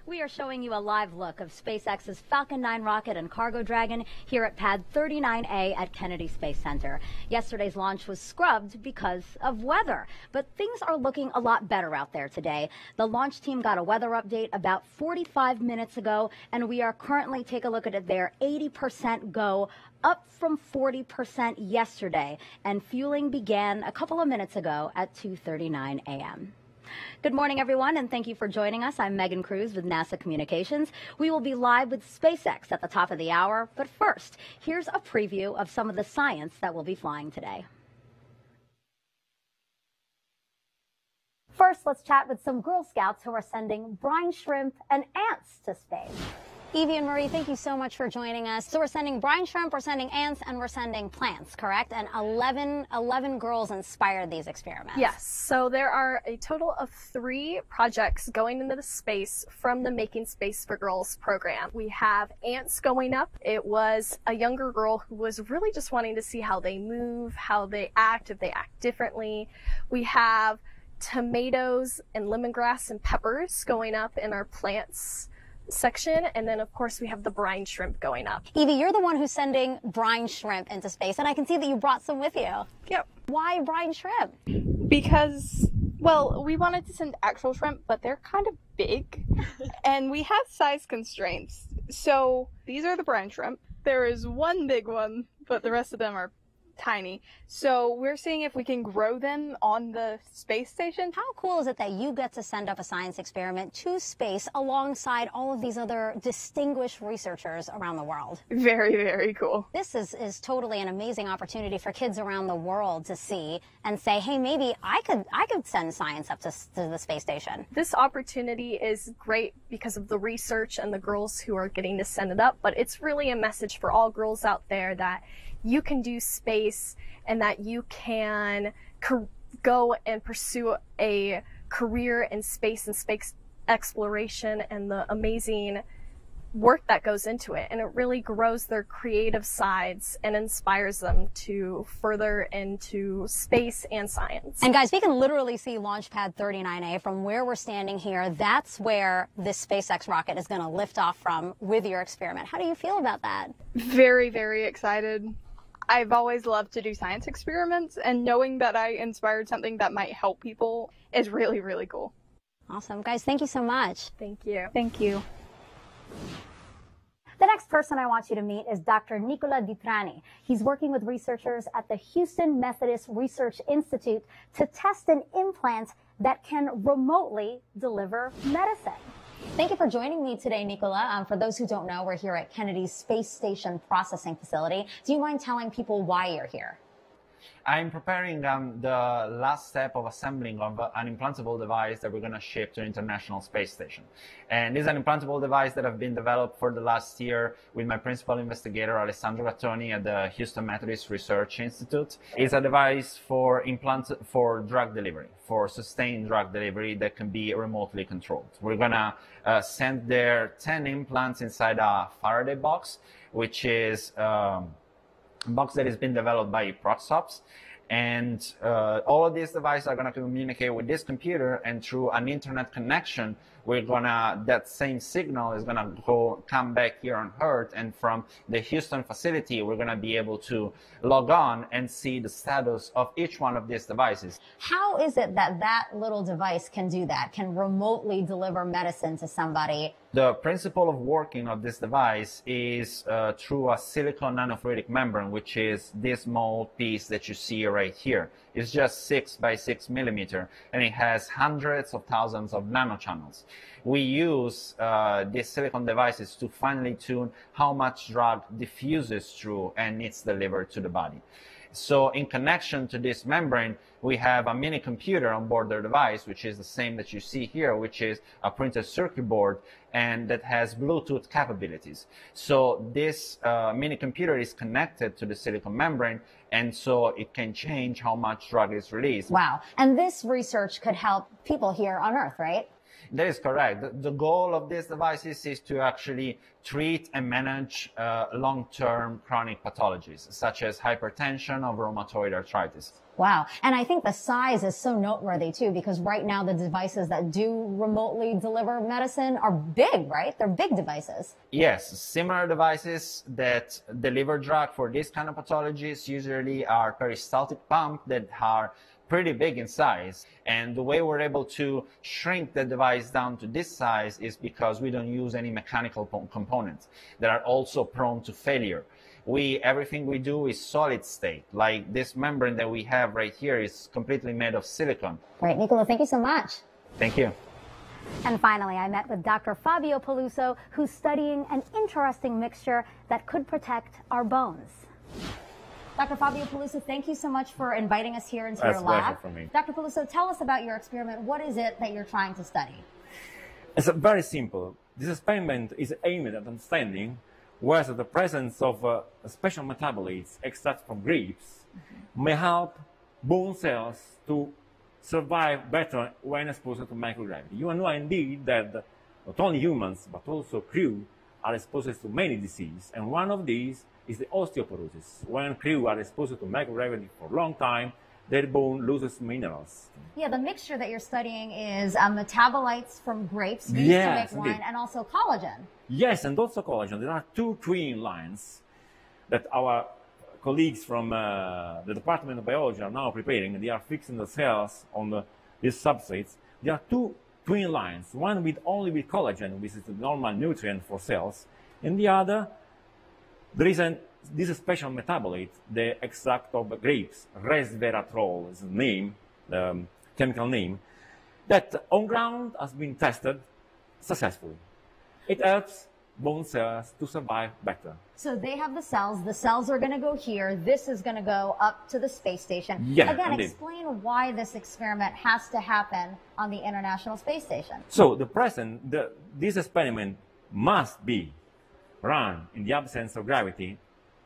We are showing you a live look of SpaceX's Falcon 9 rocket and cargo Dragon here at Pad 39A at Kennedy Space Center. Yesterday's launch was scrubbed because of weather, but things are looking a lot better out there today. The launch team got a weather update about 45 minutes ago, and we are currently, take a look at it there, 80% go, up from 40% yesterday, and fueling began a couple of minutes ago at 2:39 a.m. Good morning, everyone, and thank you for joining us. I'm Megan Cruz with NASA Communications. We will be live with SpaceX at the top of the hour, but first, here's a preview of some of the science that will be flying today. First, let's chat with some Girl Scouts who are sending brine shrimp and ants to space. Evie and Marie, thank you so much for joining us. So we're sending brine shrimp, we're sending ants, and we're sending plants, correct? And 11 girls inspired these experiments. Yes, so there are a total of 3 projects going into the space from the Making Space for Girls program. We have ants going up. It was a younger girl who was really just wanting to see how they move, how they act, if they act differently. We have tomatoes and lemongrass and peppers going up in our plants section, and then of course we have the brine shrimp going up. Evie, you're the one who's sending brine shrimp into space, and I can see that you brought some with you. Yep. Why brine shrimp? Because, well, we wanted to send actual shrimp, but they're kind of big, and we have size constraints. So these are the brine shrimp. There is one big one, but the rest of them are tiny. So we're seeing if we can grow them on the space station. How cool is it that you get to send up a science experiment to space alongside all of these other distinguished researchers around the world? Very, very cool. This is totally an amazing opportunity for kids around the world to see and say, hey, maybe I could send science up to the space station. This opportunity is great because of the research and the girls who are getting to send it up, but it's really a message for all girls out there that you can do space and that you can go and pursue a career in space and space exploration and the amazing work that goes into it. And it really grows their creative sides and inspires them to further into space and science. And guys, we can literally see Launch Pad 39A from where we're standing here. That's where this SpaceX rocket is going to lift off from with your experiment. How do you feel about that? Very, very excited. I've always loved to do science experiments, and knowing that I inspired something that might help people is really, really cool. Awesome. Guys, thank you so much. Thank you. Thank you. The next person I want you to meet is Dr. Nicola Ditrani. He's working with researchers at the Houston Methodist Research Institute to test an implant that can remotely deliver medicine. Thank you for joining me today, Nicola. For those who don't know, we're here at Kennedy's Space Station Processing Facility. Do you mind telling people why you're here? I'm preparing the last step of assembling of an implantable device that we're going to ship to the International Space Station. And this is an implantable device that I've been developed for the last year with my principal investigator, Alessandro Gattoni, at the Houston Methodist Research Institute. It's a device for drug delivery, for sustained drug delivery that can be remotely controlled. We're going to send there 10 implants inside a Faraday box, which is box that has been developed by Proxops, and all of these devices are going to communicate with this computer, and through an internet connection that same signal is going to come back here on Earth, and from the Houston facility we're going to be able to log on and see the status of each one of these devices. How is it that that little device can do that, can remotely deliver medicine to somebody? The principle of working of this device is through a silicon nanofluidic membrane, which is this small piece that you see right here. It's just 6 by 6 millimeter, and it has hundreds of thousands of nanochannels. We use these silicon devices to finely tune how much drug diffuses through and it's delivered to the body. So in connection to this membrane, we have a mini computer on board the device, which is the same that you see here, which is a printed circuit board, and that has Bluetooth capabilities. So this mini computer is connected to the silicon membrane, and so it can change how much drug is released. Wow. And this research could help people here on Earth, right? That is correct. The goal of these devices is to actually treat and manage long-term chronic pathologies, such as hypertension or rheumatoid arthritis. Wow. And I think the size is so noteworthy too, because right now the devices that do remotely deliver medicine are big, right? They're big devices. Yes, similar devices that deliver drug for this kind of pathologies usually are peristaltic pump that are pretty big in size. And the way we're able to shrink the device down to this size is because we don't use any mechanical components that are also prone to failure. Everything we do is solid state. Like this membrane that we have right here is completely made of silicon. Great, Nicola, thank you so much. Thank you. And finally, I met with Dr. Fabio Peluso, who's studying an interesting mixture that could protect our bones. Dr. Fabio Peluso, thank you so much for inviting us here into your lab. That's a pleasure for me. Dr. Peluso, tell us about your experiment. What is it that you're trying to study? It's very simple. This experiment is aimed at understanding whether the presence of special metabolites extracted from grapes may help bone cells to survive better when exposed to microgravity. You know indeed that not only humans but also crew are exposed to many diseases, and one of these is the osteoporosis. When crew are exposed to microgravity for a long time, their bone loses minerals. Yeah, the mixture that you're studying is metabolites from grapes used Yes, to make wine, indeed. and also collagen. Yes, and also collagen. There are two twin lines that our colleagues from the Department of Biology are now preparing. They are fixing the cells on these substrates. There are two twin lines, one only with collagen, which is the normal nutrient for cells, and the other, there is this special metabolite, the extract of grapes, resveratrol is the name, the chemical name, that on ground has been tested successfully. It helps bone cells to survive better. So they have the cells are going to go here, this is going to go up to the space station. Yeah, Again, indeed. explain why this experiment has to happen on the International Space Station. So this experiment must be run in the absence of gravity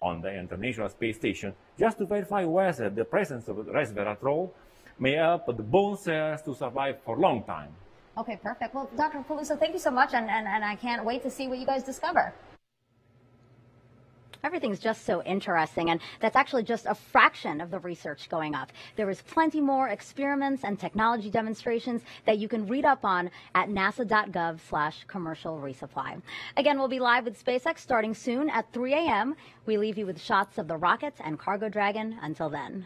on the International Space Station, just to verify whether the presence of resveratrol may help the bone cells to survive for a long time. Okay, perfect. Well, Dr. Peluso, thank you so much, and I can't wait to see what you guys discover. Everything's just so interesting, and that's actually just a fraction of the research going up. There is plenty more experiments and technology demonstrations that you can read up on at nasa.gov/commercial resupply. Again, we'll be live with SpaceX starting soon at 3 a.m. We leave you with shots of the rocket and cargo Dragon. Until then.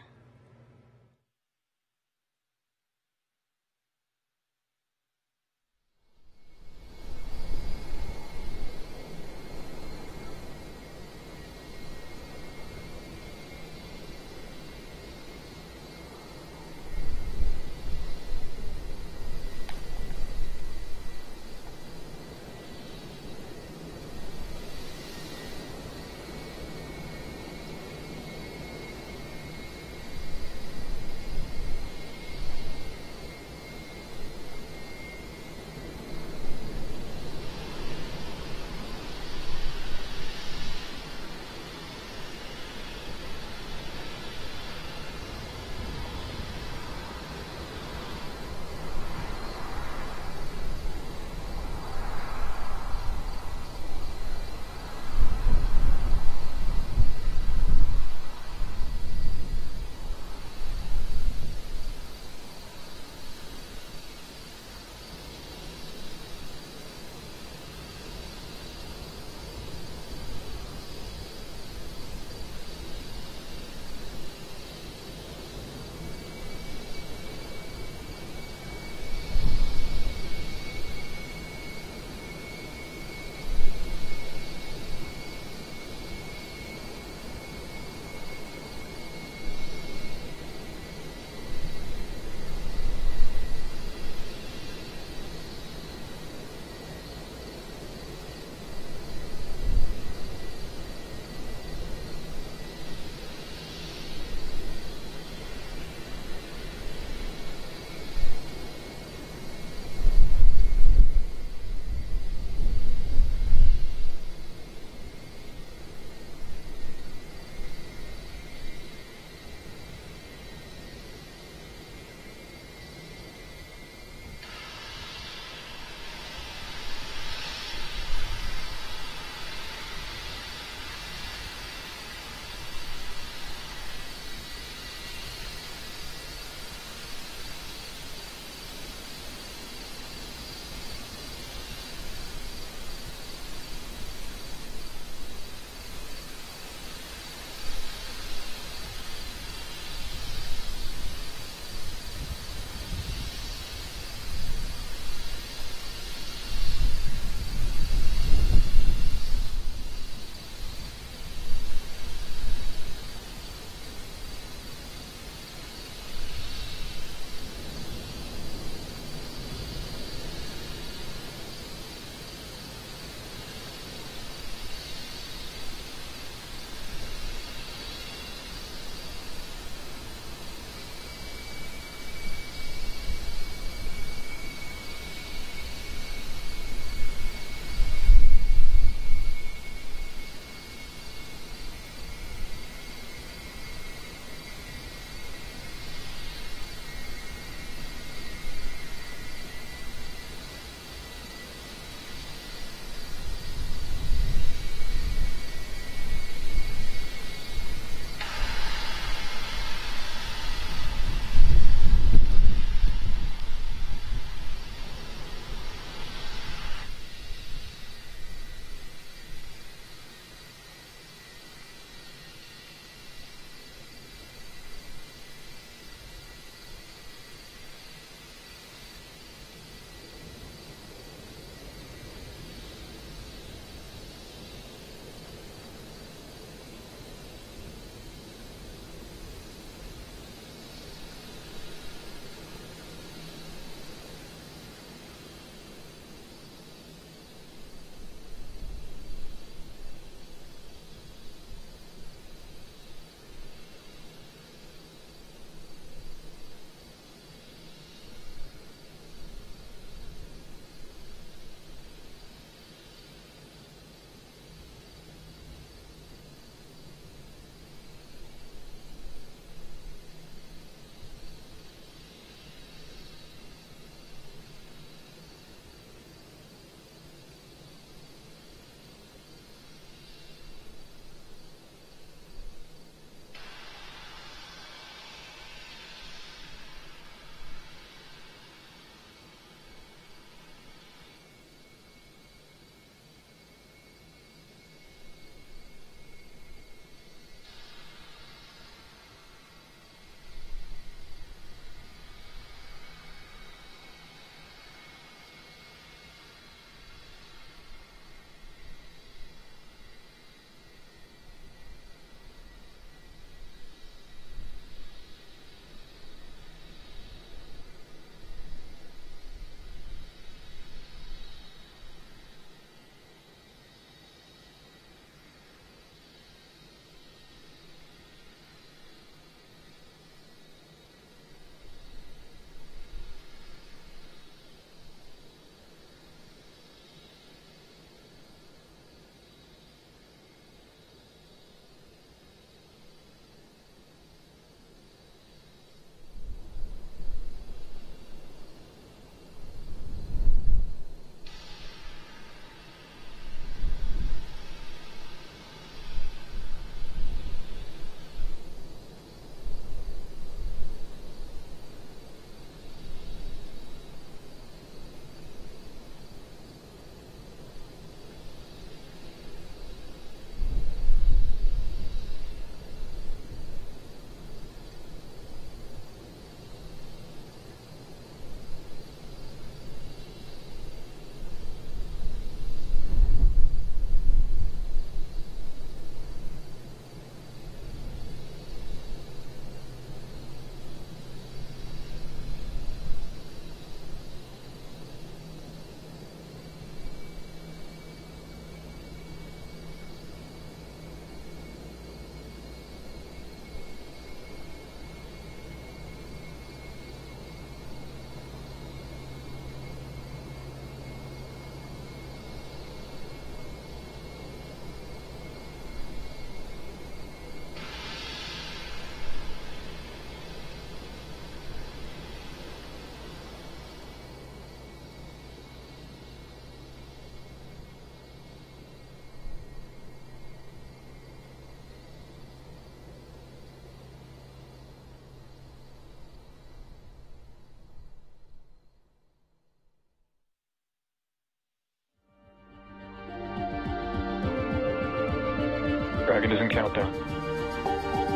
Dragon is in countdown.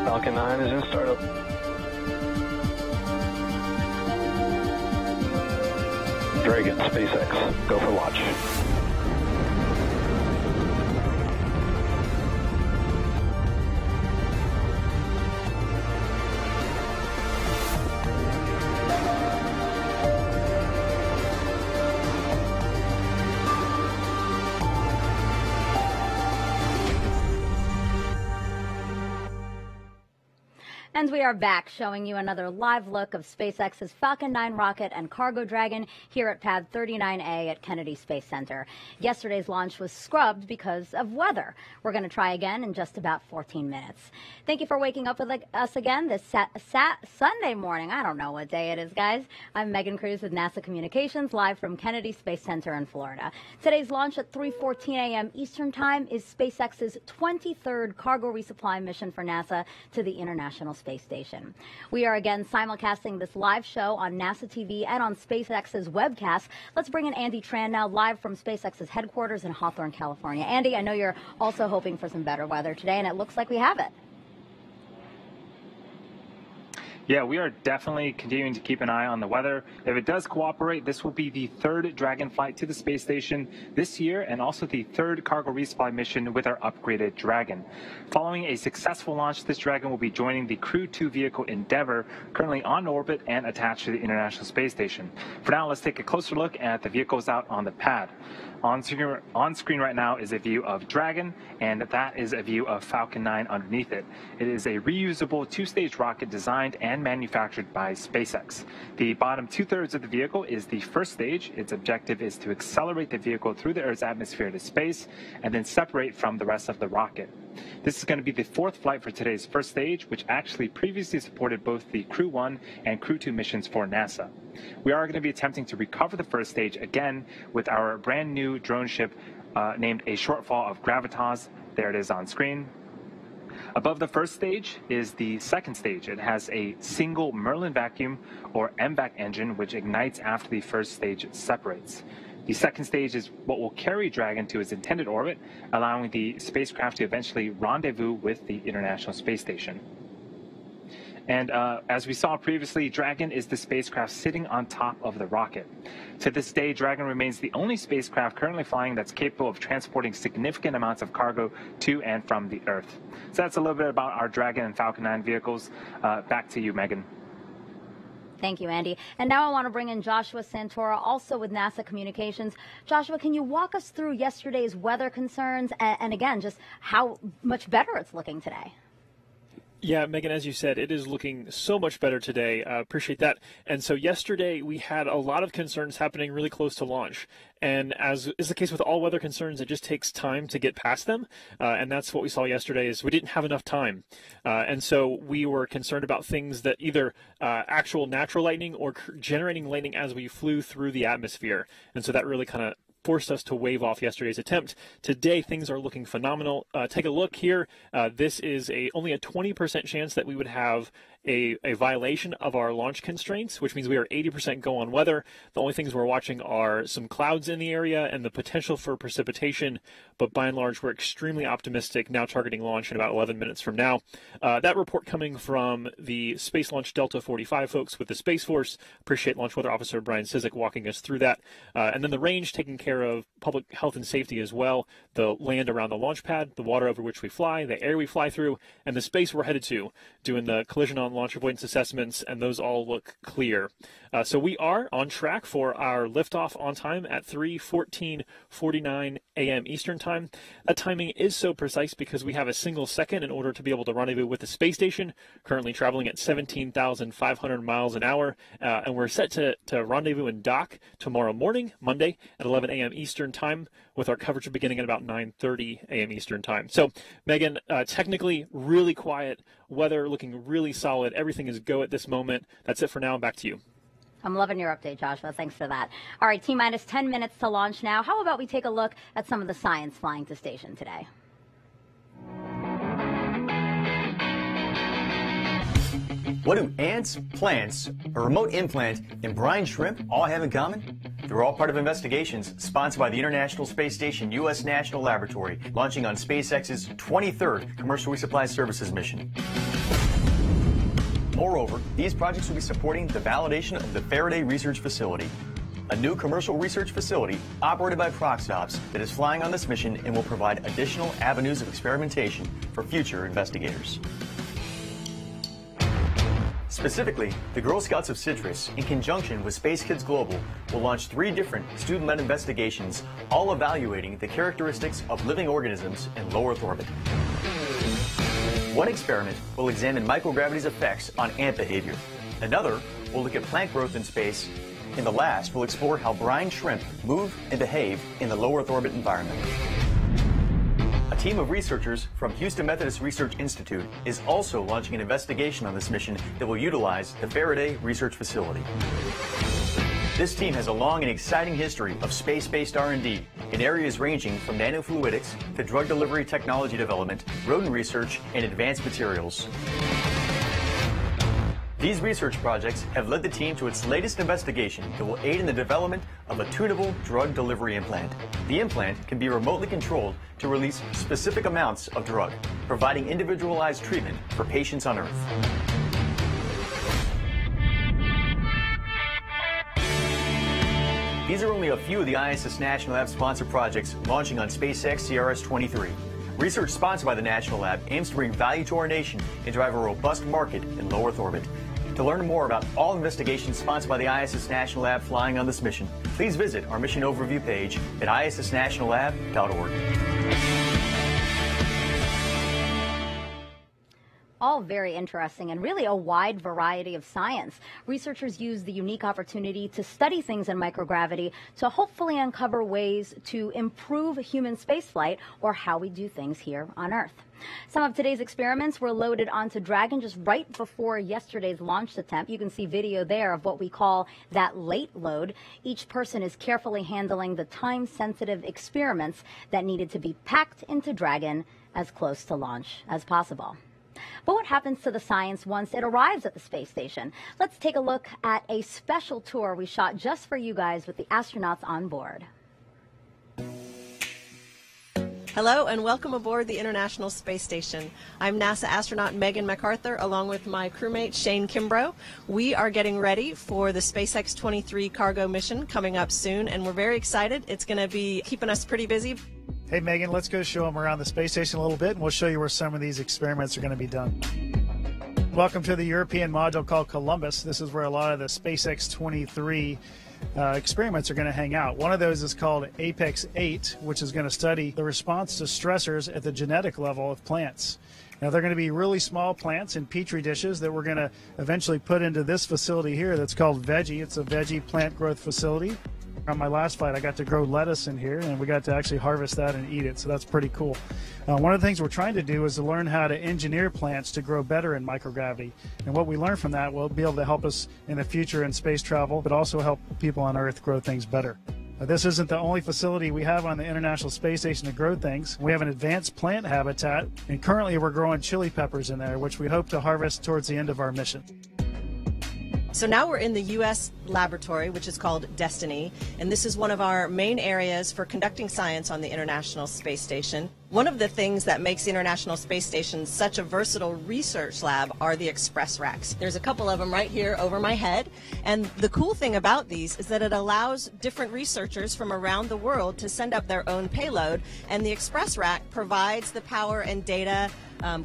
Falcon 9 is in startup. Dragon, SpaceX, go for launch. And we are back showing you another live look of SpaceX's Falcon 9 rocket and cargo Dragon here at Pad 39A at Kennedy Space Center. Yesterday's launch was scrubbed because of weather. We're going to try again in just about 14 minutes. Thank you for waking up with us again this Sunday morning. I don't know what day it is, guys. I'm Megan Cruz with NASA Communications, live from Kennedy Space Center in Florida. Today's launch at 3:14 a.m. Eastern Time is SpaceX's 23rd cargo resupply mission for NASA to the International Space Station. We are again simulcasting this live show on NASA TV and on SpaceX's webcast. Let's bring in Andy Tran now, live from SpaceX's headquarters in Hawthorne, California. Andy, I know you're also hoping for some better weather today, and it looks like we have it. Yeah, we are definitely continuing to keep an eye on the weather. If it does cooperate, this will be the third Dragon flight to the space station this year and also the third cargo resupply mission with our upgraded Dragon. Following a successful launch, this Dragon will be joining the Crew 2 vehicle Endeavour, currently on orbit and attached to the International Space Station. For now, let's take a closer look at the vehicles out on the pad. On screen right now is a view of Dragon, and that is a view of Falcon 9 underneath it. It is a reusable two-stage rocket designed and manufactured by SpaceX. The bottom two-thirds of the vehicle is the first stage. Its objective is to accelerate the vehicle through the Earth's atmosphere to space and then separate from the rest of the rocket. This is going to be the fourth flight for today's first stage, which actually previously supported both the Crew 1 and Crew 2 missions for NASA. We are going to be attempting to recover the first stage again with our brand new drone ship named a Shortfall of Gravitas. There it is on screen. Above the first stage is the second stage. It has a single Merlin vacuum or MVAC engine, which ignites after the first stage separates. The second stage is what will carry Dragon to its intended orbit, allowing the spacecraft to eventually rendezvous with the International Space Station. And as we saw previously, Dragon is the spacecraft sitting on top of the rocket. To this day, Dragon remains the only spacecraft currently flying that's capable of transporting significant amounts of cargo to and from the Earth. So that's a little bit about our Dragon and Falcon 9 vehicles. Back to you, Megan. Thank you, Andy. And now I want to bring in Joshua Santora, also with NASA Communications. Joshua, can you walk us through yesterday's weather concerns and again, just how much better it's looking today? Yeah, Megan, as you said, it is looking so much better today. Appreciate that. And so yesterday we had a lot of concerns happening really close to launch. And as is the case with all weather concerns, it just takes time to get past them. And that's what we saw yesterday is we didn't have enough time. And so we were concerned about things that either actual natural lightning or generating lightning as we flew through the atmosphere. And so that really kind of forced us to wave off yesterday's attempt. Today, things are looking phenomenal. Take a look here. This is only a 20% chance that we would have a violation of our launch constraints, which means we are 80% go on weather. The only things we're watching are some clouds in the area and the potential for precipitation, but by and large, we're extremely optimistic, now targeting launch in about 11 minutes from now. That report coming from the Space Launch Delta 45 folks with the Space Force. Appreciate Launch Weather Officer Brian Cizik walking us through that. And then the range taking care of public health and safety as well, the land around the launch pad, the water over which we fly, the air we fly through, and the space we're headed to, doing the collision on launch avoidance assessments, and those all look clear. So we are on track for our liftoff on time at 3:14:49 a.m. Eastern Time. That timing is so precise because we have a single second in order to be able to rendezvous with the space station, currently traveling at 17,500 miles an hour, and we're set to rendezvous and dock tomorrow morning, Monday, at 11 a.m. Eastern Time, with our coverage beginning at about 9:30 a.m. Eastern Time. So, Megan, technically really quiet, weather looking really solid. Everything is go at this moment. That's it for now. Back to you. I'm loving your update, Joshua. Thanks for that. All right, T-minus 10 minutes to launch now. How about we take a look at some of the science flying to station today? What do ants, plants, a remote implant, and brine shrimp all have in common? They're all part of investigations sponsored by the International Space Station U.S. National Laboratory, launching on SpaceX's 23rd Commercial Resupply Services mission. Moreover, these projects will be supporting the validation of the Faraday Research Facility, a new commercial research facility operated by Proxops that is flying on this mission and will provide additional avenues of experimentation for future investigators. Specifically, the Girl Scouts of Citrus, in conjunction with Space Kids Global, will launch 3 different student-led investigations, all evaluating the characteristics of living organisms in low Earth orbit. One experiment will examine microgravity's effects on ant behavior. Another will look at plant growth in space, and the last will explore how brine shrimp move and behave in the low Earth orbit environment. A team of researchers from Houston Methodist Research Institute is also launching an investigation on this mission that will utilize the Faraday Research Facility. This team has a long and exciting history of space-based R&D in areas ranging from nanofluidics to drug delivery technology development, rodent research, and advanced materials. These research projects have led the team to its latest investigation that will aid in the development of a tunable drug delivery implant. The implant can be remotely controlled to release specific amounts of drug, providing individualized treatment for patients on Earth. These are only a few of the ISS National Lab sponsored projects launching on SpaceX CRS-23. Research sponsored by the National Lab aims to bring value to our nation and drive a robust market in low Earth orbit. To learn more about all investigations sponsored by the ISS National Lab flying on this mission, please visit our mission overview page at issnationallab.org. All very interesting and really a wide variety of science. Researchers use the unique opportunity to study things in microgravity to hopefully uncover ways to improve human spaceflight or how we do things here on Earth. Some of today's experiments were loaded onto Dragon just right before yesterday's launch attempt. You can see video there of what we call that late load. Each person is carefully handling the time-sensitive experiments that needed to be packed into Dragon as close to launch as possible. But what happens to the science once it arrives at the space station? Let's take a look at a special tour we shot just for you guys with the astronauts on board. Hello and welcome aboard the International Space Station. I'm NASA astronaut Megan MacArthur along with my crewmate Shane Kimbrough. We are getting ready for the SpaceX 23 cargo mission coming up soon, and we're very excited. It's going to be keeping us pretty busy. Hey Megan, let's go show them around the space station a little bit, and we'll show you where some of these experiments are going to be done. Welcome to the European module called Columbus. This is where a lot of the SpaceX 23 experiments are going to hang out. One of those is called Apex 8, which is going to study the response to stressors at the genetic level of plants. Now, they're going to be really small plants in petri dishes that we're going to eventually put into this facility here that's called Veggie. It's a veggie plant growth facility. On my last flight, I got to grow lettuce in here, and we got to actually harvest that and eat it, so that's pretty cool. One of the things we're trying to do is to learn how to engineer plants to grow better in microgravity, and what we learn from that will be able to help us in the future in space travel, but also help people on Earth grow things better. This isn't the only facility we have on the International Space Station to grow things. We have an advanced plant habitat, and currently we're growing chili peppers in there, which we hope to harvest towards the end of our mission. So now we're in the U.S. laboratory, which is called Destiny, and this is one of our main areas for conducting science on the International Space Station. One of the things that makes the International Space Station such a versatile research lab are the express racks. There's a couple of them right here over my head, and the cool thing about these is that it allows different researchers from around the world to send up their own payload, and the express rack provides the power and data,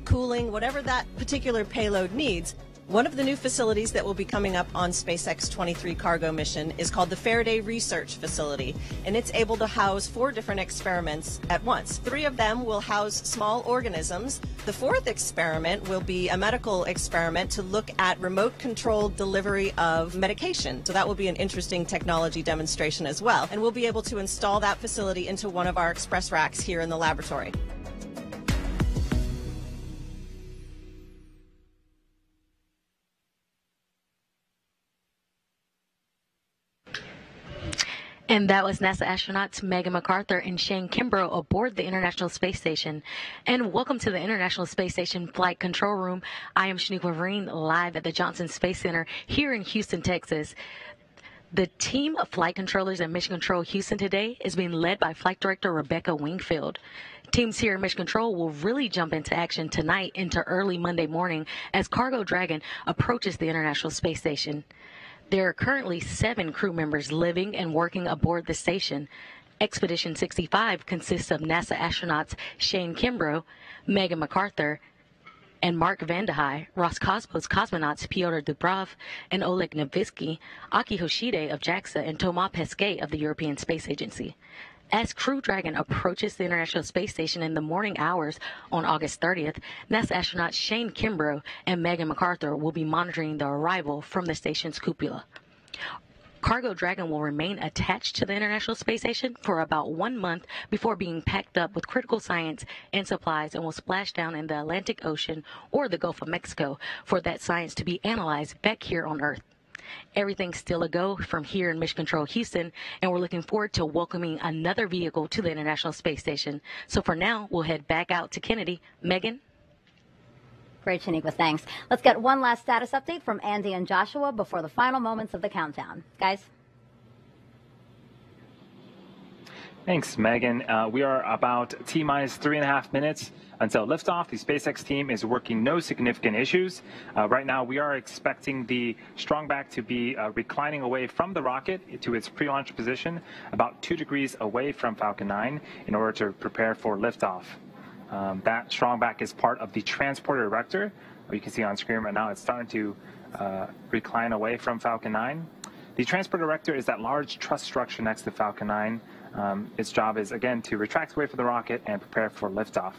cooling, whatever that particular payload needs. One of the new facilities that will be coming up on SpaceX 23 cargo mission is called the Faraday Research Facility, and it's able to house 4 different experiments at once. 3 of them will house small organisms. The 4th experiment will be a medical experiment to look at remote-controlled delivery of medication. So that will be an interesting technology demonstration as well, and we'll be able to install that facility into one of our express racks here in the laboratory. And that was NASA astronauts Megan MacArthur and Shane Kimbrough aboard the International Space Station. And welcome to the International Space Station Flight Control Room. I am Shaniqua Vereen, live at the Johnson Space Center here in Houston, Texas. The team of flight controllers at Mission Control Houston today is being led by Flight Director Rebecca Wingfield. Teams here at Mission Control will really jump into action tonight into early Monday morning as Cargo Dragon approaches the International Space Station. There are currently 7 crew members living and working aboard the station. Expedition 65 consists of NASA astronauts Shane Kimbrough, Megan MacArthur, and Mark Vandehei, Roscosmos cosmonauts Pyotr Dubrov and Oleg Novitsky, Aki Hoshide of JAXA, and Thomas Pesquet of the European Space Agency. As Crew Dragon approaches the International Space Station in the morning hours on August 30th, NASA astronauts Shane Kimbrough and Megan MacArthur will be monitoring the arrival from the station's cupola. Cargo Dragon will remain attached to the International Space Station for about 1 month before being packed up with critical science and supplies and will splash down in the Atlantic Ocean or the Gulf of Mexico for that science to be analyzed back here on Earth. Everything's still a go from here in Mission Control Houston, and we're looking forward to welcoming another vehicle to the International Space Station. So for now, we'll head back out to Kennedy. Megan? Great, Shaniqua, thanks. Let's get one last status update from Andy and Joshua before the final moments of the countdown. Guys? Thanks, Megan. We are about T-minus 3.5 minutes until liftoff. The SpaceX team is working no significant issues. Right now, we are expecting the strongback to be reclining away from the rocket to its pre-launch position, about 2 degrees away from Falcon 9, in order to prepare for liftoff. That strongback is part of the transporter erector. You can see on screen right now, it's starting to recline away from Falcon 9. The transporter erector is that large truss structure next to Falcon 9. Its job is, again, to retract away from the rocket and prepare for liftoff.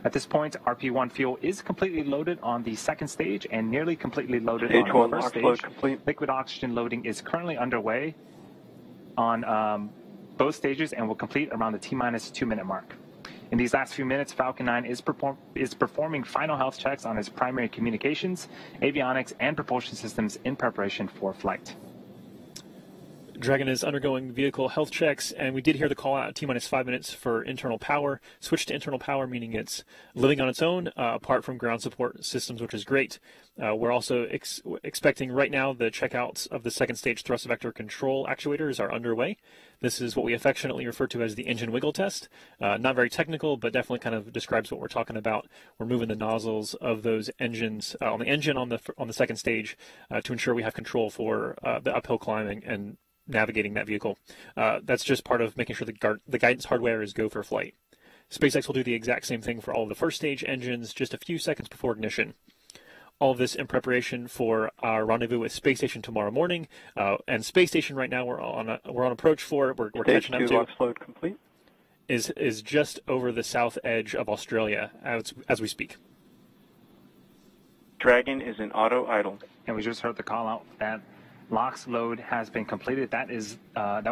At this point, RP-1 fuel is completely loaded on the second stage and nearly completely loaded on the first stage. Complete. Liquid oxygen loading is currently underway on both stages and will complete around the T-minus 2-minute mark. In these last few minutes, Falcon 9 is performing final health checks on its primary communications, avionics, and propulsion systems in preparation for flight. Dragon is undergoing vehicle health checks, and we did hear the call out at T-minus 5 minutes for internal power. Switch to internal power, meaning it's living on its own, apart from ground support systems, which is great. We're also expecting right now the checkouts of the second stage thrust vector control actuators are underway. This is what we affectionately refer to as the engine wiggle test. Not very technical, but definitely kind of describes what we're talking about. We're moving the nozzles of those engines on the engine on the second stage to ensure we have control for the uphill climbing and navigating that vehicle. That's just part of making sure the guidance hardware is go for flight. SpaceX will do the exact same thing for all of the first stage engines just a few seconds before ignition. All of this in preparation for our rendezvous with Space Station tomorrow morning. And Space Station right now we're on approach for. We're catching up to. Launch load complete. Is just over the south edge of Australia as we speak. Dragon is in auto idle. And we just heard the call out that LOX load has been completed. That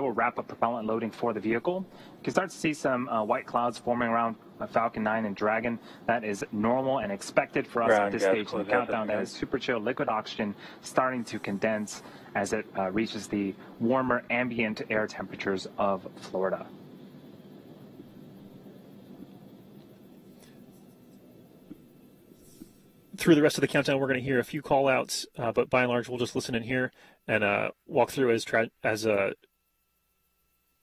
will wrap up propellant loading for the vehicle. You can start to see some white clouds forming around Falcon 9 and Dragon. That is normal and expected for us at this stage in the countdown. That is super chill liquid oxygen starting to condense as it reaches the warmer ambient air temperatures of Florida. Through the rest of the countdown, we're going to hear a few call-outs, but by and large, we'll just listen in here and walk through as Dragon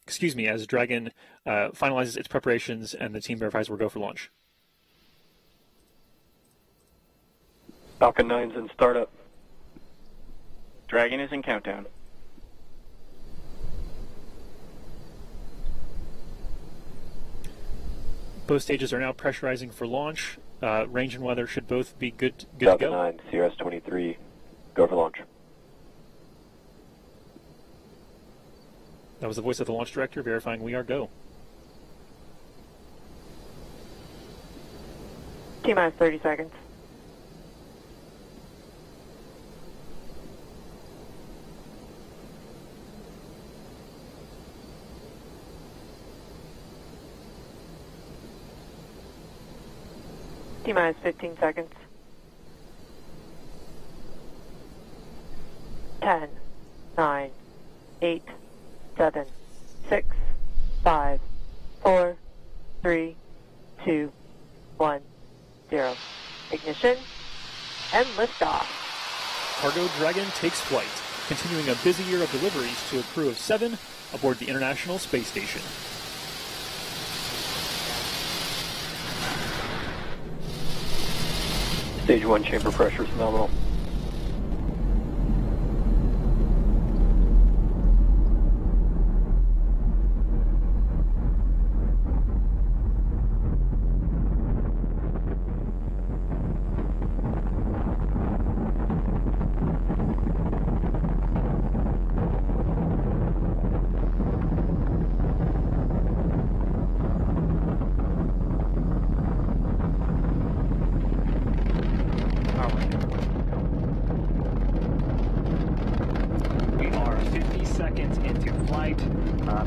finalizes its preparations and the team verifies we'll go for launch. Falcon 9's in startup. Dragon is in countdown. Both stages are now pressurizing for launch. Range and weather should both be good to go. Falcon 9, CRS-23, go for launch. That was the voice of the launch director verifying we are go. T-minus 30 seconds. T-minus 15 seconds. 10, 9, 8, 7, 6, 5, 4, 3, 2, 1, 0. Ignition and liftoff. Cargo Dragon takes flight. continuing a busy year of deliveries to a crew of 7 aboard the International Space Station. Stage 1 chamber pressure is nominal.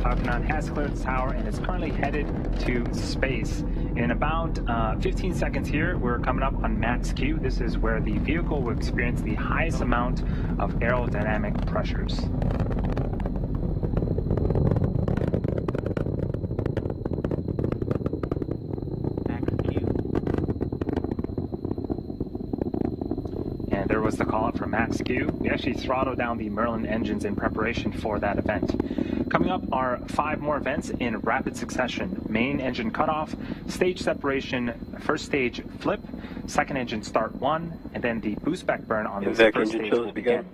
Falcon 9 has cleared the tower and is currently headed to space. In about 15 seconds here, we're coming up on max Q. This is where the vehicle will experience the highest amount of aerodynamic pressures. And there was the call out for max Q. We actually throttled down the Merlin engines in preparation for that event. Coming up are 5 more events in rapid succession. Main engine cutoff, stage separation, first stage flip, second engine start 1, and then the boost back burn on the first stage will begin.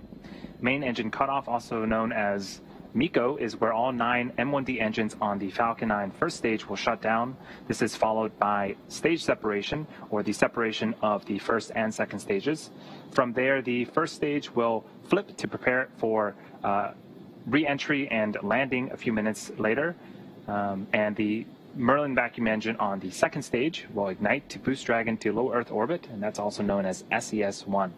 Main engine cutoff, also known as MECO, is where all 9 M1D engines on the Falcon 9 first stage will shut down. This is followed by stage separation, or the separation of the first and second stages. From there, the first stage will flip to prepare for re-entry and landing a few minutes later, and the Merlin vacuum engine on the second stage will ignite to boost Dragon to low Earth orbit, and that's also known as SES-1.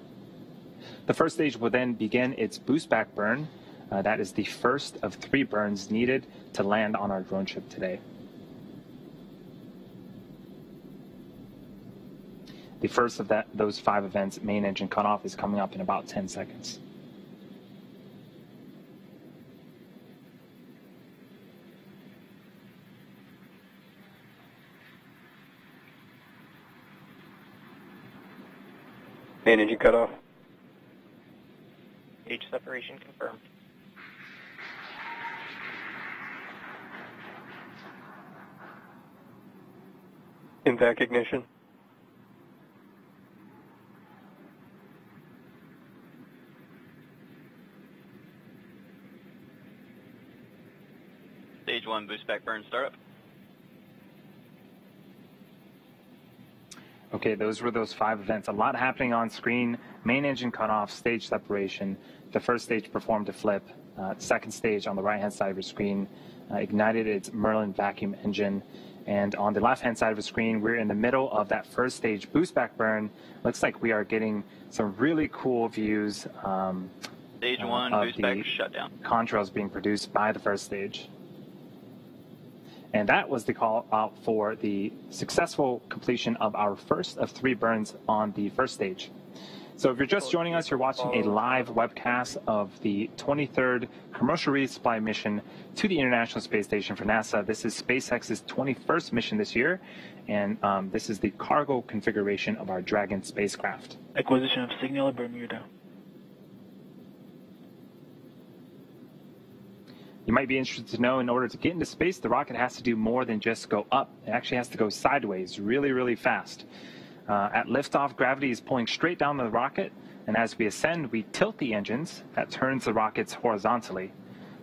The first stage will then begin its boost back burn. That is the first of 3 burns needed to land on our drone ship today. The first of those 5 events, main engine cutoff, is coming up in about 10 seconds. Main engine cutoff. Stage separation confirmed. Invac ignition. Stage 1 boost back burn startup. Okay, those were those 5 events. A lot happening on screen. Main engine cutoff, stage separation. The first stage performed a flip. Second stage on the right-hand side of your screen ignited its Merlin vacuum engine. And on the left-hand side of the screen, we're in the middle of that first stage boost back burn. Looks like we are getting some really cool views Stage 1 boost back shutdown. Contrails being produced by the first stage. And that was the call out for the successful completion of our first of 3 burns on the first stage. So if you're just joining us, you're watching a live webcast of the 23rd commercial resupply mission to the International Space Station for NASA. This is SpaceX's 21st mission this year, and this is the cargo configuration of our Dragon spacecraft. Acquisition of signal at Bermuda. You might be interested to know, in order to get into space, the rocket has to do more than just go up. It actually has to go sideways really, really fast. At liftoff, gravity is pulling straight down the rocket, and as we ascend, we tilt the engines. That turns the rockets horizontally.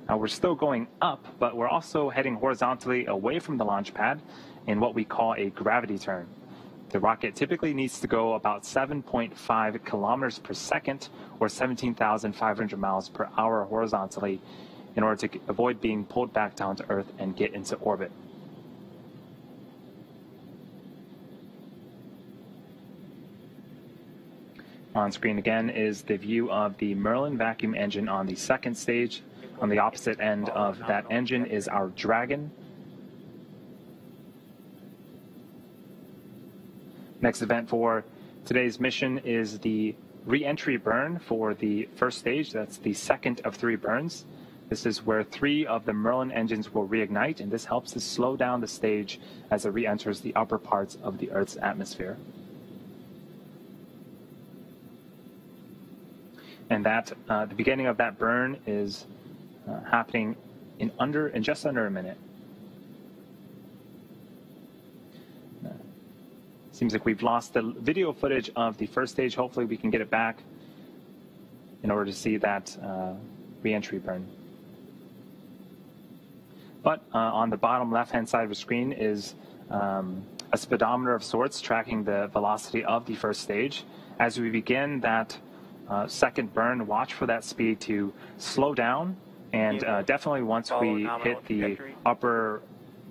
Now, we're still going up, but we're also heading horizontally away from the launch pad in what we call a gravity turn. The rocket typically needs to go about 7.5 kilometers per second, or 17,500 miles per hour horizontally, in order to avoid being pulled back down to Earth and get into orbit. On screen again is the view of the Merlin vacuum engine on the second stage. On the opposite end of that engine is our Dragon. Next event for today's mission is the re-entry burn for the first stage. That's the second of 3 burns. This is where 3 of the Merlin engines will reignite, and this helps to slow down the stage as it re-enters the upper parts of the Earth's atmosphere. And that the beginning of that burn is happening in just under a minute. Seems like we've lost the video footage of the first stage. Hopefully we can get it back in order to see that re-entry burn. But on the bottom left-hand side of the screen is a speedometer of sorts tracking the velocity of the first stage. As we begin that second burn, watch for that speed to slow down, and definitely once we hit the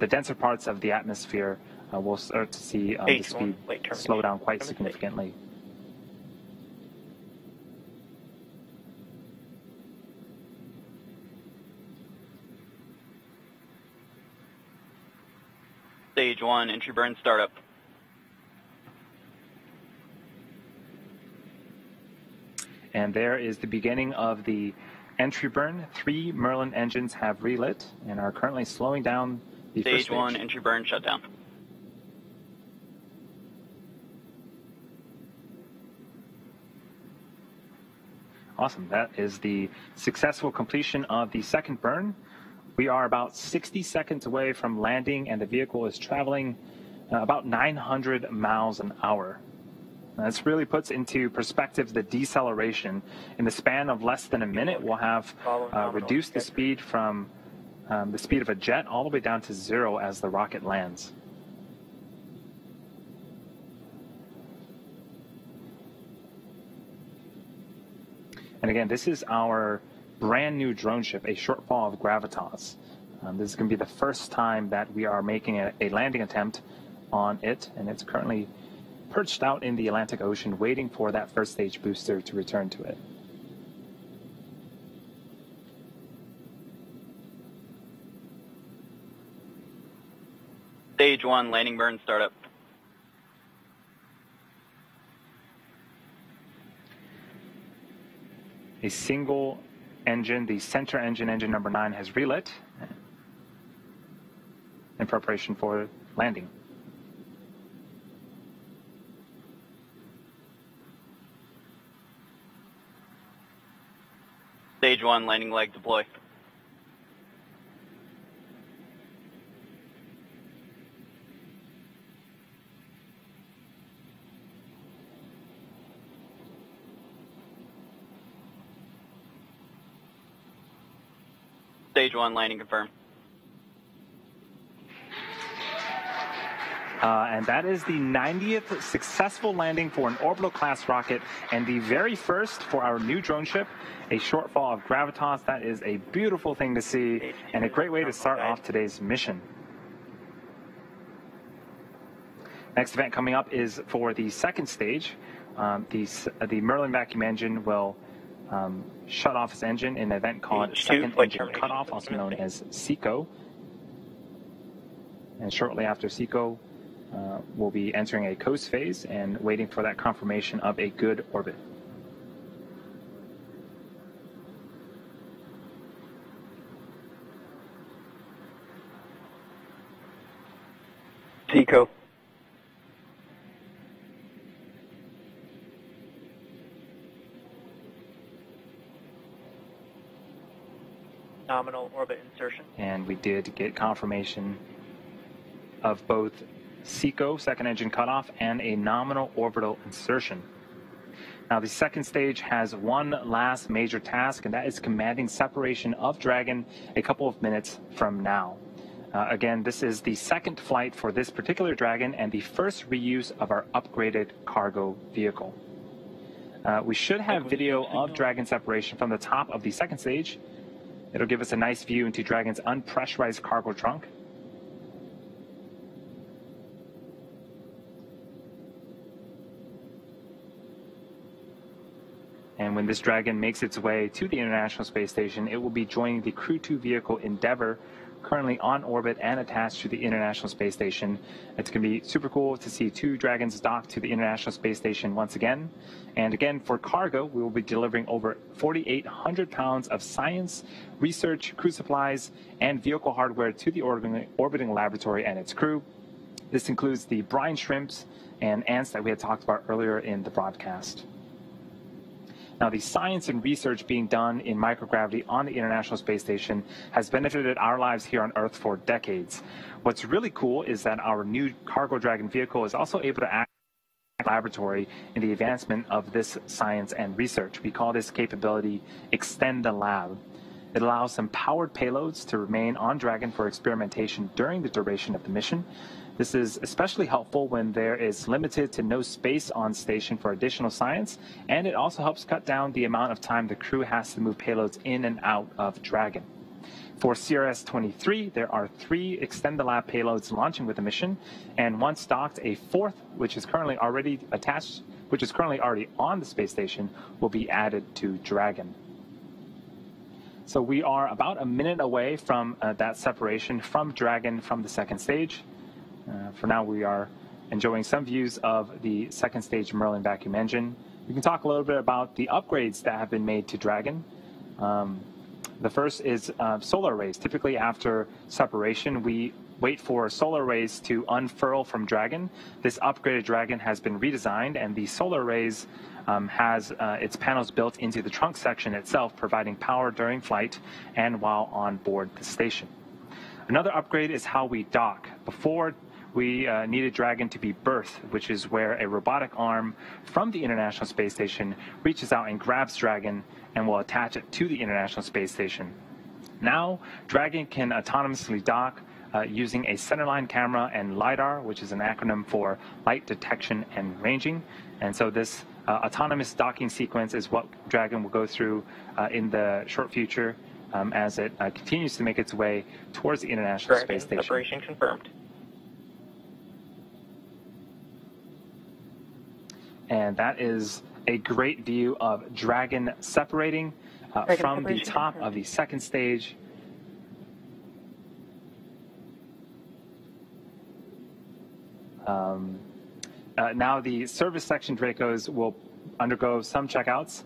denser parts of the atmosphere, we'll start to see the speed slow down quite significantly. Stage 1, entry burn startup. And there is the beginning of the entry burn. 3 Merlin engines have relit and are currently slowing down the first stage. Stage 1, entry burn shutdown. Awesome. That is the successful completion of the second burn. We are about 60 seconds away from landing, and the vehicle is traveling about 900 miles an hour. This really puts into perspective the deceleration. In the span of less than a minute, we'll have reduced the speed from the speed of a jet all the way down to 0 as the rocket lands. And again, this is our brand new drone ship, a shortfall of Gravitas. This is going to be the first time that we are making a landing attempt on it, and it's currently perched out in the Atlantic Ocean waiting for that first stage booster to return to it. Stage 1, landing burn startup. A single engine, the center engine, engine number 9, has relit in preparation for landing. Stage 1, landing leg deploy. Stage 1, landing confirmed. And that is the 90th successful landing for an orbital class rocket, and the very first for our new drone ship, a shortfall of Gravitas. That is a beautiful thing to see and a great way to start off today's mission. Next event coming up is for the second stage. The Merlin vacuum engine will shut off its engine in an event called Second Engine Cutoff, also known as SECO. And shortly after SECO, we'll be entering a coast phase and waiting for that confirmation of a good orbit. SECO. Nominal orbit insertion. And we did get confirmation of both SECO, second engine cutoff, and a nominal orbital insertion. Now, the second stage has one last major task, and that is commanding separation of Dragon a couple of minutes from now. Again, this is the second flight for this particular Dragon and the first reuse of our upgraded cargo vehicle. We should have video of Dragon separation from the top of the second stage. It'll give us a nice view into Dragon's unpressurized cargo trunk. And when this Dragon makes its way to the International Space Station, it will be joining the Crew 2 vehicle Endeavour, currently on orbit and attached to the International Space Station. It's going to be super cool to see 2 Dragons docked to the International Space Station once again. And again, for cargo, we will be delivering over 4,800 pounds of science, research, crew supplies, and vehicle hardware to the orbiting laboratory and its crew. This includes the brine shrimps and ants that we had talked about earlier in the broadcast. Now, the science and research being done in microgravity on the International Space Station has benefited our lives here on Earth for decades. What's really cool is that our new Cargo Dragon vehicle is also able to act as a laboratory in the advancement of this science and research. We call this capability Extend the Lab. It allows some powered payloads to remain on Dragon for experimentation during the duration of the mission. This is especially helpful when there is limited to no space on station for additional science, and it also helps cut down the amount of time the crew has to move payloads in and out of Dragon. For CRS-23, there are 3 Extend the Lab payloads launching with the mission, and once docked, a 4th, which is currently already on the space station, will be added to Dragon. So we are about a minute away from that separation from Dragon from the second stage. For now, we are enjoying some views of the second stage Merlin vacuum engine. We can talk a little bit about the upgrades that have been made to Dragon. The first is solar arrays. Typically, after separation, we wait for solar arrays to unfurl from Dragon. This upgraded Dragon has been redesigned, and the solar arrays has its panels built into the trunk section itself, providing power during flight and while on board the station. Another upgrade is how we dock. Before, we needed Dragon to be berth, which is where a robotic arm from the International Space Station reaches out and grabs Dragon and will attach it to the International Space Station. Now, Dragon can autonomously dock using a centerline camera and LiDAR, which is an acronym for light detection and ranging. And so this autonomous docking sequence is what Dragon will go through in the short future as it continues to make its way towards the International Space Station. Separation confirmed. And that is a great view of Dragon separating from the top of the second stage. Now the service section Dracos will undergo some checkouts.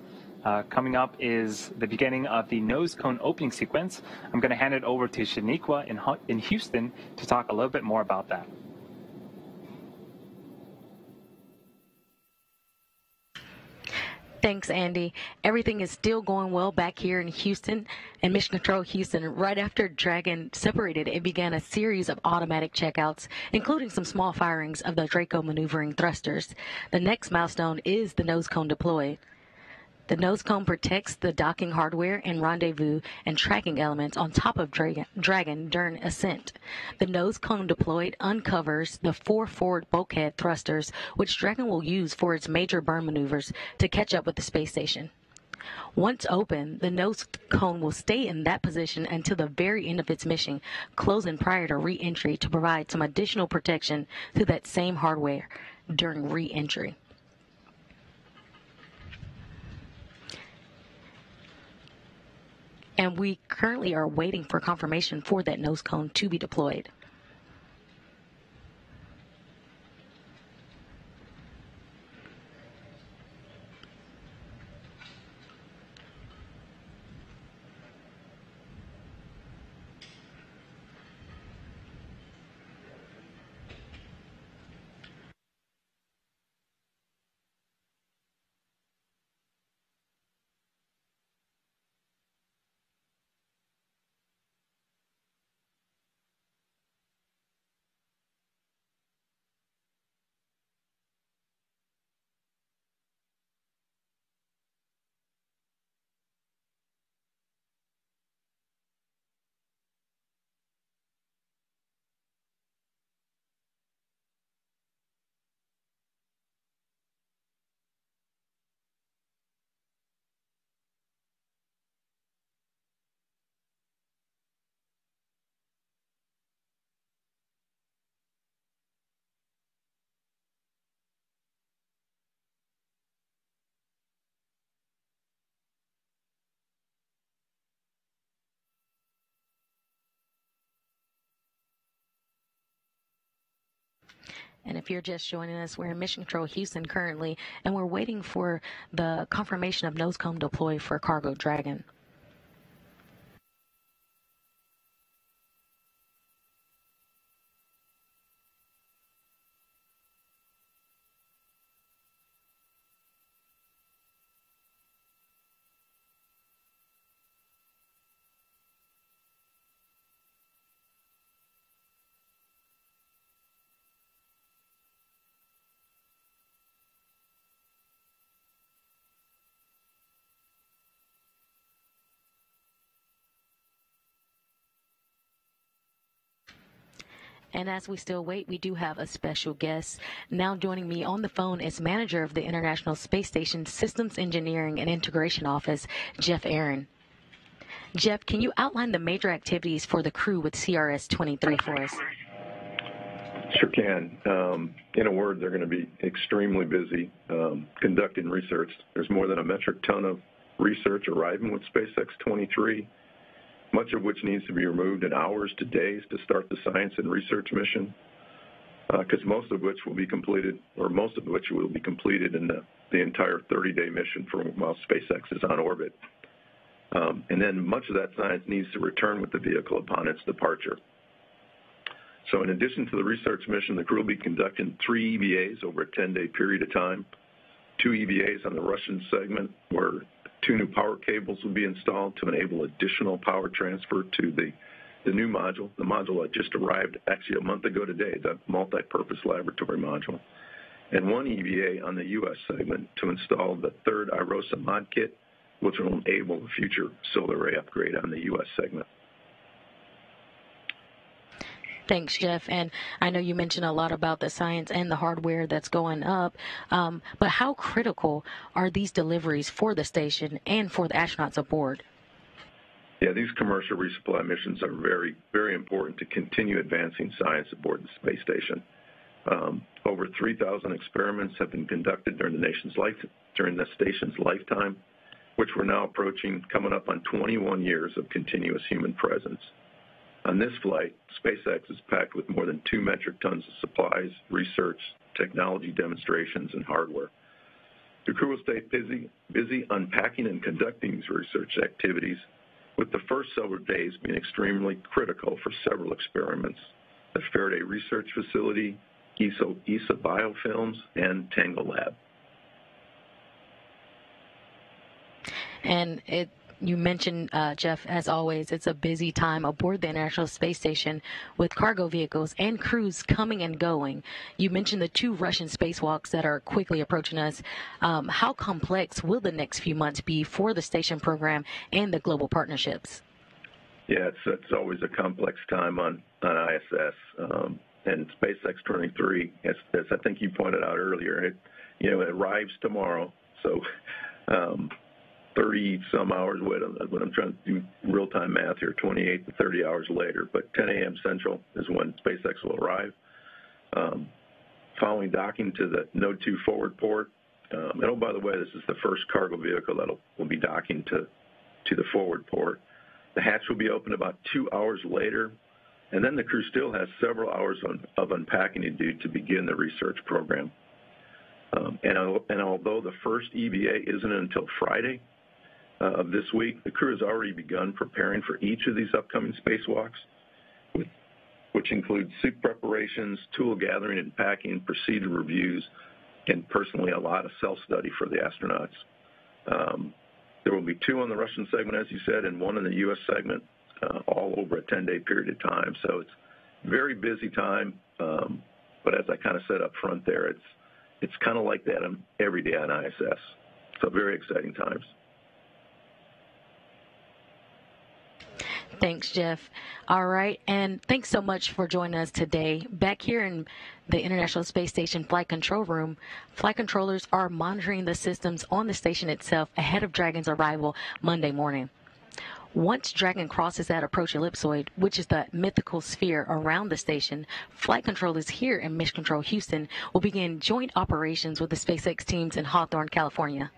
Coming up is the beginning of the nose cone opening sequence. I'm going to hand it over to Shaniqua in Houston to talk a little bit more about that. Thanks, Andy. Everything is still going well back here in Houston and Mission Control Houston. Right after Dragon separated, it began a series of automatic checkouts, including some small firings of the Draco maneuvering thrusters. The next milestone is the nose cone deploy. The nose cone protects the docking hardware and rendezvous and tracking elements on top of Dragon during ascent. The nose cone deployed uncovers the 4 forward bulkhead thrusters, which Dragon will use for its major burn maneuvers to catch up with the space station. Once open, the nose cone will stay in that position until the very end of its mission, closing prior to re-entry to provide some additional protection to that same hardware during re-entry. And we currently are waiting for confirmation for that nose cone to be deployed. And if you're just joining us, we're in Mission Control Houston currently, and we're waiting for the confirmation of nose cone deploy for Cargo Dragon. And as we still wait, we do have a special guest. Now joining me on the phone is manager of the International Space Station Systems Engineering and Integration Office, Jeff Aaron. Jeff, can you outline the major activities for the crew with CRS-23 for us? Sure can. In a word, they're going to be extremely busy conducting research. There's more than a metric ton of research arriving with SpaceX 23, much of which needs to be removed in hours to days to start the science and research mission, because most of which will be completed in the entire 30-day mission while SpaceX is on orbit. And then much of that science needs to return with the vehicle upon its departure. So in addition to the research mission, the crew will be conducting 3 EVAs over a 10-day period of time, 2 EVAs on the Russian segment where 2 new power cables will be installed to enable additional power transfer to the new module, the module that just arrived actually a month ago today, the multi-purpose laboratory module, and 1 EVA on the U.S. segment to install the 3rd IROSA mod kit, which will enable a future solar array upgrade on the U.S. segment. Thanks, Jeff. And I know you mentioned a lot about the science and the hardware that's going up, but how critical are these deliveries for the station and for the astronauts aboard? Yeah, these commercial resupply missions are very, very important to continue advancing science aboard the space station. Over 3,000 experiments have been conducted during the station's lifetime, which we're now approaching, coming up on 21 years of continuous human presence. On this flight, SpaceX is packed with more than 2 metric tons of supplies, research, technology demonstrations, and hardware. The crew will stay busy unpacking and conducting these research activities, with the first several days being extremely critical for several experiments: the Faraday Research Facility, ESA Biofilms, and Tango Lab. And you mentioned, Jeff, as always, it's a busy time aboard the International Space Station with cargo vehicles and crews coming and going. You mentioned the 2 Russian spacewalks that are quickly approaching us. How complex will the next few months be for the station program and the global partnerships? Yeah, it's always a complex time on ISS. And SpaceX 23, as I think you pointed out earlier, it arrives tomorrow. So 30-some hours, when I'm trying to do real-time math here, 28 to 30 hours later. But 10 a.m. Central is when SpaceX will arrive. Following docking to the Node 2 forward port. And oh, by the way, this is the first cargo vehicle that will be docking to the forward port. The hatch will be opened about 2 hours later. And then the crew still has several hours of unpacking to do to begin the research program. And although the first EVA isn't until Friday of this week, the crew has already begun preparing for each of these upcoming spacewalks, which include suit preparations, tool gathering and packing, procedure reviews, and personally a lot of self-study for the astronauts. There will be 2 on the Russian segment, as you said, and 1 in the U.S. segment, all over a 10-day period of time. So it's a very busy time, but as I kind of said up front there, it's kind of like that every day on ISS. So very exciting times. Thanks, Jeff. All right, and thanks so much for joining us today. Back here in the International Space Station Flight Control Room, flight controllers are monitoring the systems on the station itself ahead of Dragon's arrival Monday morning. Once Dragon crosses that approach ellipsoid, which is the mythical sphere around the station, flight controllers here in Mission Control Houston will begin joint operations with the SpaceX teams in Hawthorne, California.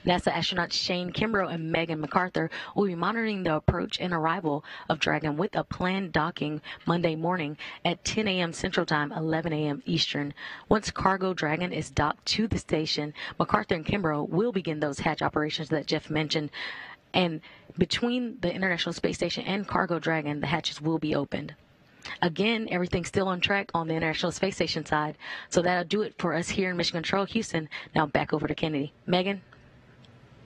NASA astronauts Shane Kimbrough and Megan MacArthur will be monitoring the approach and arrival of Dragon with a planned docking Monday morning at 10 a.m. Central Time, 11 a.m. Eastern. Once Cargo Dragon is docked to the station, MacArthur and Kimbrough will begin those hatch operations that Jeff mentioned. And between the International Space Station and Cargo Dragon, the hatches will be opened. Again, everything's still on track on the International Space Station side. So that'll do it for us here in Mission Control Houston. Now back over to Kennedy. Megan?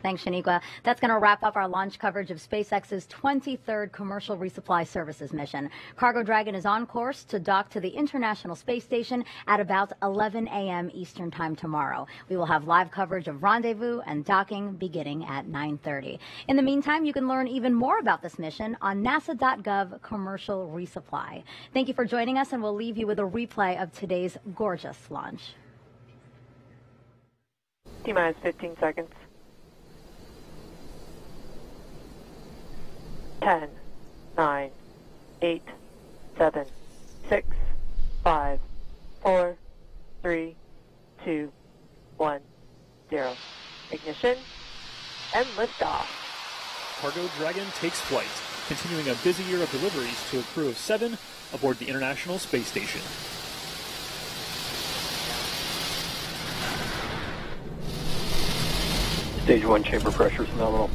Thanks, Shaniqua. That's going to wrap up our launch coverage of SpaceX's 23rd commercial resupply services mission. Cargo Dragon is on course to dock to the International Space Station at about 11 a.m. Eastern Time tomorrow. We will have live coverage of rendezvous and docking beginning at 9:30. In the meantime, you can learn even more about this mission on nasa.gov commercial resupply. Thank you for joining us, and we'll leave you with a replay of today's gorgeous launch. T-minus 15 seconds. 10, 9, 8, 7, 6, 5, 4, 3, 2, 1, 0. Ignition and liftoff. Cargo Dragon takes flight, continuing a busy year of deliveries to a crew of 7 aboard the International Space Station. Stage 1 chamber pressure is nominal.